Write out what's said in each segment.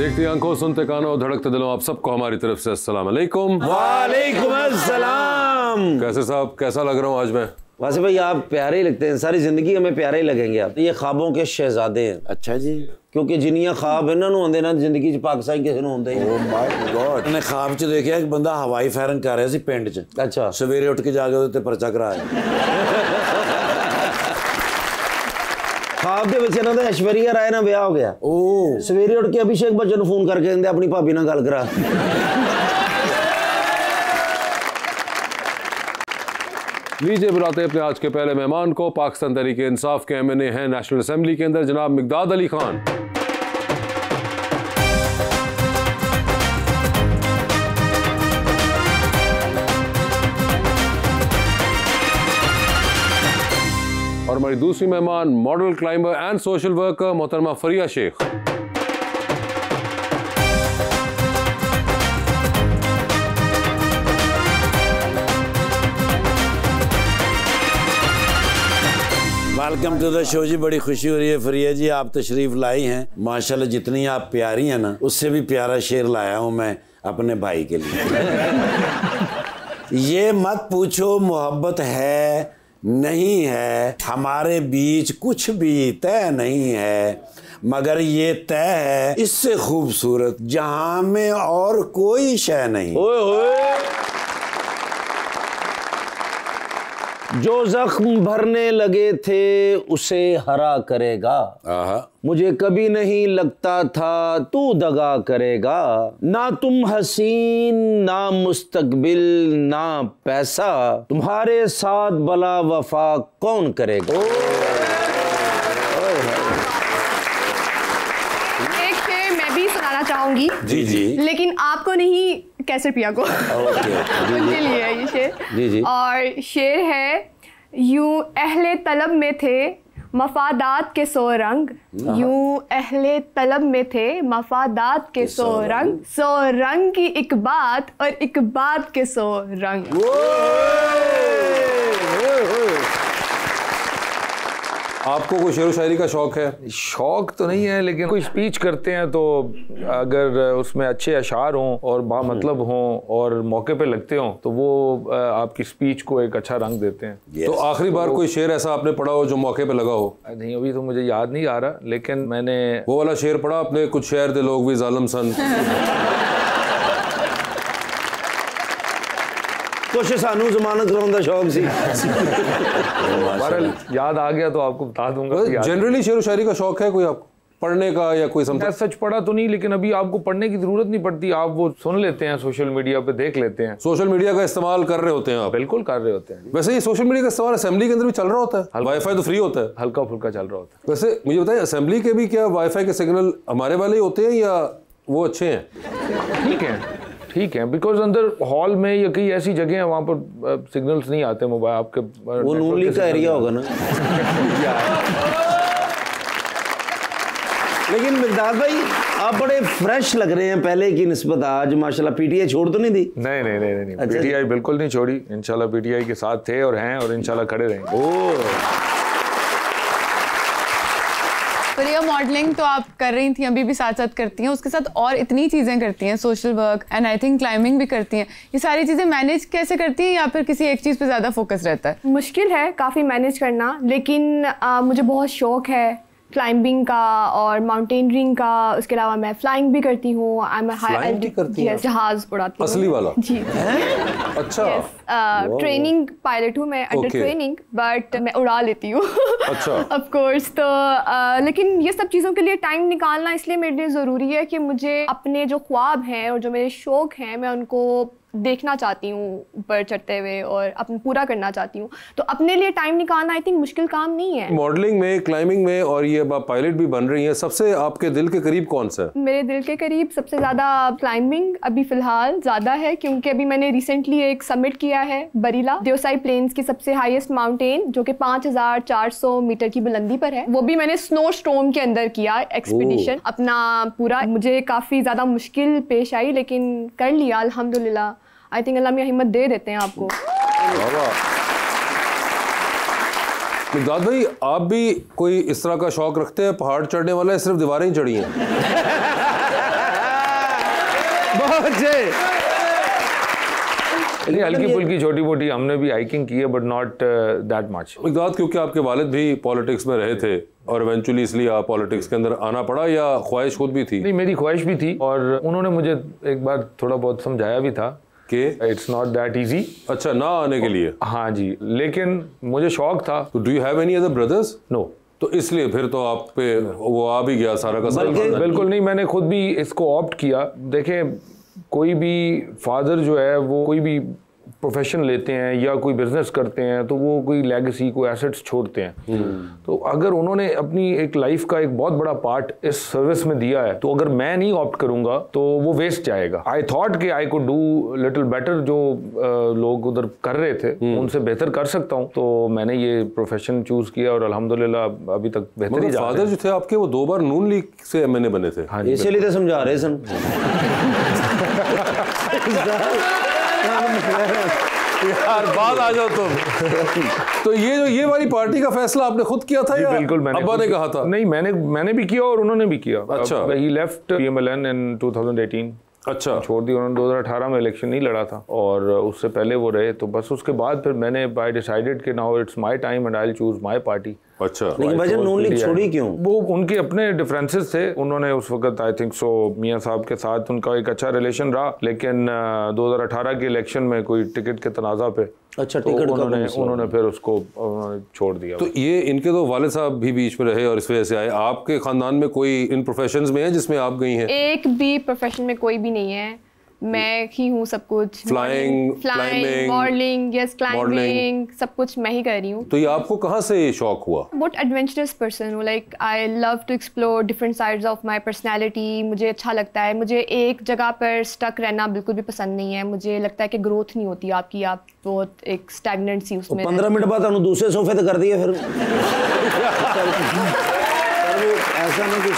देखते आंखों, सुनते कानों, धड़कते दिलों, आप सबको हमारी तरफ से अस्सलाम वालेकुम। वालेकुम अस्सलाम। कैसे साहब, कैसा लग रहा हूँ आज मैं? वैसे भाई आप प्यारे ही लगते हैं, सारी जिंदगी हमें प्यारे ही लगेंगे आप। ये ख्वाबों के शहजादे हैं। अच्छा जी, क्योंकि जिन्नियां ख्वाब इन्हां नूं होंदे ना जिंदगी च पाकिस्तान किसी नूं होंदे ही नहीं। Oh my God. मैंने ख्वाब च देखा एक बंदा हवाई फायरिंग कर रहा सी पिंड च। अच्छा, सवेरे उठ के जाके ਉਹਦੇ ਤੇ ਪਰਚਾ ਕਰਾਇਆ। ख्वाब ਦੇ ਵਿੱਚ ਇਹਨਾਂ ਦਾ ऐश्वर्या राय ਨਾਲ ਵਿਆਹ ਹੋ ਗਿਆ। ओह ਸਵੇਰੇ ਉੱਠ ਕੇ ਅਭਿਸ਼ੇਕ ਬੱਚਨ ਨੂੰ ਫੋਨ ਕਰਕੇ ਕਹਿੰਦੇ ਆਪਣੀ ਭਾਬੀ ਨਾਲ ਗੱਲ ਕਰਾ। लीजिए बुलाते हैं अपने आज के पहले मेहमान को। पाकिस्तान तहरीक इंसाफ के एमएनए हैं नेशनल असेंबली के अंदर, जनाब मिकदाद अली खान। और हमारी दूसरी मेहमान model, climber and social worker मोहतरमा Faria Shaikh. Welcome to the show जी। बड़ी खुशी हो रही है फरिया जी, आप तशरीफ लाई हैं। माशाल्लाह जितनी आप प्यारी हैं ना, उससे भी प्यारा शेर लाया हूं मैं अपने भाई के लिए। ये मत पूछो मोहब्बत है नहीं है, हमारे बीच कुछ भी तय नहीं है, मगर ये तय है इससे खूबसूरत जहां में और कोई शय नहीं। ओए ओए, जो जख्म भरने लगे थे उसे हरा करेगा। मुझे कभी नहीं लगता था तू दगा करेगा। ना तुम हसीन ना मुस्तकबिल ना पैसा, तुम्हारे साथ बला वफा कौन करेगा। एक शेर मैं भी सुनाना चाहूंगी। जी जी। लेकिन आपको नहीं, कैसर पिया को। उनके लिए है ये शेर। जी जी। और शेर है, यूं अहले तलब में थे मफादात के सो रंग, यूं अहले तलब में थे मफादात के सो रंग की एक बात और एक बात के सो रंग। आपको कोई शेर व शायरी का शौक है? शौक तो नहीं है, लेकिन कोई स्पीच करते हैं तो अगर उसमें अच्छे अशार हों और बामतलब हों और मौके पे लगते हों तो वो आपकी स्पीच को एक अच्छा रंग देते हैं। तो आखिरी बार कोई शेर ऐसा आपने पढ़ा हो जो मौके पे लगा हो? नहीं, अभी तो मुझे याद नहीं आ रहा, लेकिन मैंने वो वाला शेर पढ़ा अपने, कुछ शेर दे लोग भी जालिम सन। कुछ सानू जमानत कराने का शौक सी। याद आ गया तो आपको बता दूंगा। जनरली शेर व शायरी का शौक है कोई आपको पढ़ने का या कोई समझ? सच पढ़ा तो नहीं, लेकिन अभी आपको पढ़ने की जरूरत नहीं पड़ती, आप वो सुन लेते हैं, सोशल मीडिया पे देख लेते हैं। सोशल मीडिया का इस्तेमाल कर रहे होते हैं आप? बिल्कुल कर रहे होते हैं। वैसे ये सोशल मीडिया का इस्तेमाल असेंबली के अंदर भी चल रहा होता है? वाईफाई तो फ्री होता है, हल्का फुल्का चल रहा होता है। वैसे मुझे बताइए, असेंबली के भी क्या वाईफाई के सिग्नल हमारे वाले ही होते हैं या वो अच्छे हैं? ठीक है, बिकॉज अंदर हॉल में या कई ऐसी जगह हैं वहाँ पर सिग्नल्स नहीं आते मोबाइल आपके। वो नून लीग का एरिया होगा ना। लेकिन मिकदाद भाई आप बड़े फ्रेश लग रहे हैं पहले की निस्बत आज, माशाल्लाह। पीटीआई छोड़ तो नहीं दी? नहीं, पीटीआई बिल्कुल नहीं छोड़ी। इंशाल्लाह पीटीआई के साथ थे और हैं और इंशाल्लाह खड़े रहेंगे। फरिया, मॉडलिंग तो आप कर रही थी, अभी भी साथ साथ करती हैं, उसके साथ और इतनी चीज़ें करती हैं, social work and I think climbing भी करती हैं। ये सारी चीज़ें मैनेज कैसे करती हैं या फिर किसी एक चीज़ पे ज़्यादा फोकस रहता है? मुश्किल है काफ़ी मैनेज करना, लेकिन मुझे बहुत शौक है क्लाइंबिंग का और माउंटेनरिंग का। उसके अलावा मैं फ्लाइंग भी करती हूँ। आई एम हाई जहाज उड़ाती हूँ। असली वाला? जी। अच्छा। ट्रेनिंग पायलट हूँ मैं, अंडर ट्रेनिंग, बट मैं उड़ा लेती हूँ। अच्छा। Of course. तो लेकिन ये सब चीज़ों के लिए टाइम निकालना इसलिए मेरे लिए ज़रूरी है कि मुझे अपने जो ख्वाब हैं और जो मेरे शौक हैं मैं उनको देखना चाहती हूँ ऊपर चढ़ते हुए और अपना पूरा करना चाहती हूँ। तो अपने लिए टाइम निकालना आई थिंक मुश्किल काम नहीं है। मॉडलिंग में, क्लाइंबिंग में और ये आप पायलट भी बन रही हैं, सबसे आपके दिल के करीब कौन सा है? मेरे दिल के करीब सबसे ज़्यादा क्लाइंबिंग अभी फ़िलहाल ज़्यादा है, क्योंकि अभी मैंने रिसेंटली एक समिट किया है बरीला, देवसाई प्लेन्स की सबसे हाईएस्ट माउंटेन, जो कि 5400 मीटर की बुलंदी पर है। वो भी मैंने स्नो स्टॉर्म के अंदर किया एक्सपीडिशन अपना पूरा। मुझे काफ़ी ज़्यादा मुश्किल पेश आई, लेकिन कर लिया अल्हम्दुलिल्लाह। आई थिंक अल्लाह मियां हिम्मत दे देते हैं आपको। मिकदाद भाई, आप भी कोई इस तरह का शौक रखते हैं? पहाड़ चढ़ने वाला है, सिर्फ दीवारें ही चढ़ी हैं? हल्की फुल्की छोटी मोटी हमने भी हाइकिंग की है, but not that much. Mekdad, क्योंकि आपके वालिद भी पॉलिटिक्स में रहे थे और इवेंचुअली इसलिए आप पॉलिटिक्स के अंदर आना पड़ा, या ख्वाहिश खुद भी थी? नहीं, मेरी ख्वाहिश भी थी और उन्होंने मुझे एक बार थोड़ा बहुत समझाया भी था कि इट्स नॉट दैट इजी। अच्छा, ना आने के लिए? हाँ जी, लेकिन मुझे शौक था। तो do you have any other brothers? No. तो इसलिए फिर तो आप पे वो आ भी गया सारा का सारा। बिल्कुल नहीं, मैंने खुद भी इसको ऑप्ट किया। देखें, कोई भी फादर जो है वो कोई भी प्रोफेशन लेते हैं या कोई बिजनेस करते हैं तो वो कोई लेगेसी, कोई एसेट्स छोड़ते हैं। तो अगर उन्होंने अपनी एक लाइफ का एक बहुत बड़ा पार्ट इस सर्विस में दिया है, तो अगर मैं नहीं ऑप्ट करूंगा तो वो वेस्ट जाएगा। आई थॉट कि I could do little better, जो लोग उधर कर रहे थे उनसे बेहतर कर सकता हूं, तो मैंने ये प्रोफेशन चूज किया और अल्हम्दुलिल्लाह अभी तक बेहतर ही जा रहा है। फादर जो थे आपके वो 2 बार नून लीग से एमएनए बने थे। हाँ, इसीलिए तो समझा रहे सन। यार बात आ जाओ तुम। तो ये वाली पार्टी का फैसला आपने खुद किया था या बिल्कुल मैंने अब्बा ने कहा था? नहीं, मैंने भी किया और उन्होंने भी किया। अच्छा। ही लेफ्ट PMLN इन 2018। अच्छा, छोड़ दी उन्होंने। 2018 में इलेक्शन नहीं लड़ा था और उससे पहले वो रहे, तो बस उसके बाद फिर मैंने आई डिसाइडेड कि now it's my time and I will choose my party. अच्छा। लेकिन भाईजान नून लीग छोड़ी क्यों? वो उनके अपने डिफरेंसेस थे। उन्होंने उस वक्त आई थिंक सो मियां साहब के साथ उनका एक अच्छा रिलेशन रहा, लेकिन 2018 के इलेक्शन में कोई टिकट के तनाजा पे अच्छा, तो टिकट उन्होंने फिर उसको छोड़ दिया। तो ये इनके तो वालिद साहब भी बीच में रहे और इस वजह से आए। आपके खानदान में कोई इन प्रोफेशंस में है जिसमें आप गई हैं? एक भी प्रोफेशन में कोई भी नहीं है, मैं ही हूँ सब कुछ। Flying, climbing, modelling, yes climbing, सब कुछ मैं ही कर रही हूँ। तो ये आपको कहाँ से ये शौक हुआ? बहुत एडवेंचरस पर्सन हूँ, like I love to explore different sides of my personality. मुझे अच्छा लगता है, मुझे एक जगह पर स्टक रहना बिल्कुल भी पसंद नहीं है। मुझे लगता है कि ग्रोथ नहीं होती आपकी, आप बहुत एक स्टैग्नेंट सी उसमें। 15 मिनट बाद हम दूसरे सोफे तो कर दिए फिर। ऐसा ना कुछ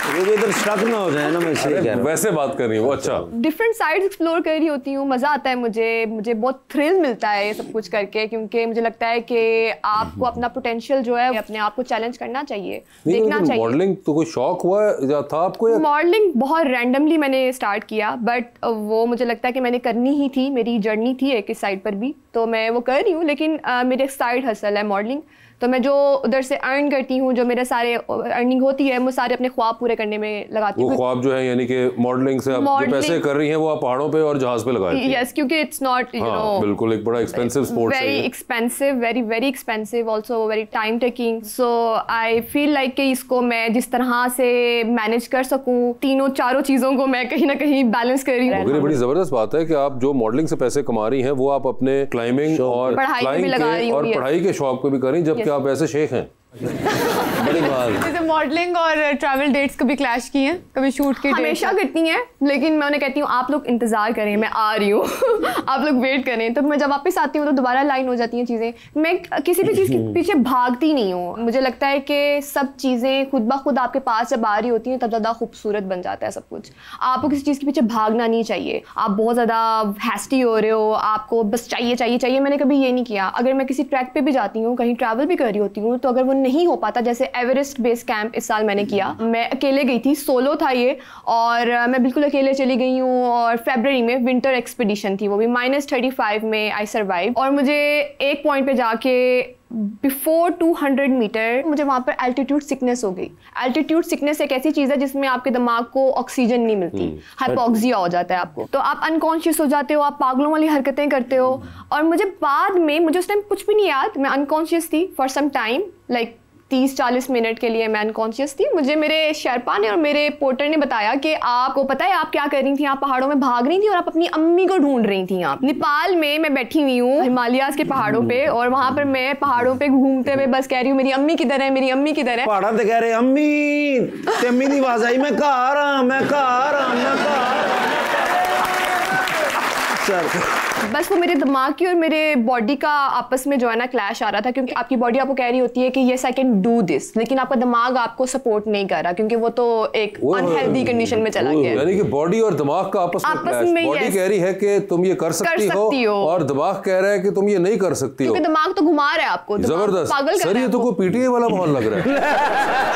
वो भी इधर स्टक ना हो जाए ना, मैं इसलिए कह रहा हूं। वैसे बात कर रही हूँ। अच्छा, डिफरेंट साइड्स एक्सप्लोर कर रही होती हूँ, मज़ा आता है मुझे बहुत थ्रिल मिलता है ये सब कुछ करके, क्योंकि मुझे लगता है कि आपको अपना पोटेंशियल जो है अपने आप को चैलेंज करना चाहिए, देखना चाहिए। मॉडलिंग तो कोई शौक हुआ या था आपको? मॉडलिंग बहुत रैंडमली मैंने स्टार्ट किया, बट वो मुझे लगता है कि मैंने करनी ही थी, मेरी जर्नी थी एक इस साइड पर भी, तो मैं वो कर रही हूँ। लेकिन मेरे साइड हसल है मॉडलिंग, तो मैं जो उधर से अर्न करती हूँ, जो मेरे सारे अर्निंग होती है, वो सारे अपने ख्वाब पूरे करने में लगाती हूँ। वो ख्वाब जो है यानी कि मॉडलिंग से आप जो पैसे कर रही हैं वो आप पहाड़ों पे और जहाज पे लगाती हैं? यस, क्योंकि इट्स नॉट यू नो बिल्कुल एक बड़ा एक्सपेंसिव स्पोर्ट है। Very expensive, very expensive, also very time taking. So I feel like कि इसको मैं जिस तरह से मैनेज कर सकूँ, तीनों चारों चीज़ों को मैं कहीं ना कहीं बैलेंस कर रही हूँ। बड़ी जबरदस्त बात है कि आप जो मॉडलिंग से पैसे कमा रही हैं वो आप अपने क्लाइंबिंग और फ्लाइंग के और पढ़ाई के शौक पे भी कर रही हैं, जबकि आप ऐसे शेख हैं। बड़ी बात। जैसे मॉडलिंग और ट्रैवल डेट्स कभी क्लैश की हैं, कभी शूट की हमेशा करती हैं, लेकिन मैं उन्हें कहती हूँ आप लोग इंतजार करें, मैं आ रही हूँ। आप लोग वेट करें। तो मैं जब वापस आती हूँ तो दोबारा लाइन हो जाती हैं चीज़ें। मैं किसी भी चीज़ के पीछे भागती नहीं हूँ। मुझे लगता है कि सब चीज़ें खुद ब खुद आपके पास जब आ रही होती हैं तब ज़्यादा खूबसूरत बन जाता है सब कुछ। आपको किसी चीज़ के पीछे भागना नहीं चाहिए। आप बहुत ज़्यादा हैस्टी हो रहे हो, आपको बस चाहिए। मैंने कभी ये नहीं किया। अगर मैं किसी ट्रैक पे भी जाती हूँ, कहीं ट्रैवल भी कर रही होती हूँ, तो अगर वो नहीं हो पाता, जैसे एवरेस्ट बेस कैंप इस साल मैंने किया, मैं अकेले गई थी, सोलो था ये, और मैं बिल्कुल अकेले चली गई हूँ। और फरवरी में विंटर एक्सपीडिशन थी, वो भी -35 में आई सर्वाइव। और मुझे एक पॉइंट पे जाके बिफोर 200 मीटर मुझे वहाँ पर एल्टीट्यूड सिकनेस हो गई। एल्टीट्यूड सिकनेस एक ऐसी चीज़ है जिसमें आपके दिमाग को ऑक्सीजन नहीं मिलती, हाइपोक्सिया हो जाता है आपको, तो आप अनकॉन्शियस हो जाते हो, आप पागलों वाली हरकतें करते हो। और मुझे बाद में, मुझे उस टाइम कुछ भी नहीं याद, मैं अनकॉन्शियस थी for some time, like 30-40 minute के लिए मैं अनकॉन्शियस थी। मुझे मेरे शेरपा ने और मेरे पोर्टर ने बताया कि आपको पता है आप क्या कर रही थी, आप पहाड़ों में भाग रही थी और आप अपनी अम्मी को ढूंढ रही थी। आप नेपाल में मैं बैठी हुई हूँ हिमालयाज के पहाड़ों पे, और वहाँ पर मैं पहाड़ों पे घूमते हुए बस कह रही हूँ मेरी अम्मी किधर है, मेरी अम्मी किधर है। पहाड़ा तो कह रहे अम्मी की आवाज आई, मैं कहा आ रहा बस वो मेरे दिमाग की और मेरे बॉडी का आपस में जो है ना क्लैश आ रहा था, क्योंकि आपकी बॉडी आपको कह रही होती है कि yes I can do this, लेकिन आपका दिमाग आपको सपोर्ट नहीं कर रहा, क्योंकि वो तो एक अनहेल्दी कंडीशन में चला गया। यानी कि बॉडी और दिमाग का आपस में बॉडी कह रही है कि तुम ये कर सकती हो और दिमाग कह रहा है कि तुम ये नहीं कर सकती हो, क्योंकि दिमाग तो घुमा रहा है आपको। जबरदस्त सर, ये तो कोई पीटीए वाला माहौल लग रहा है।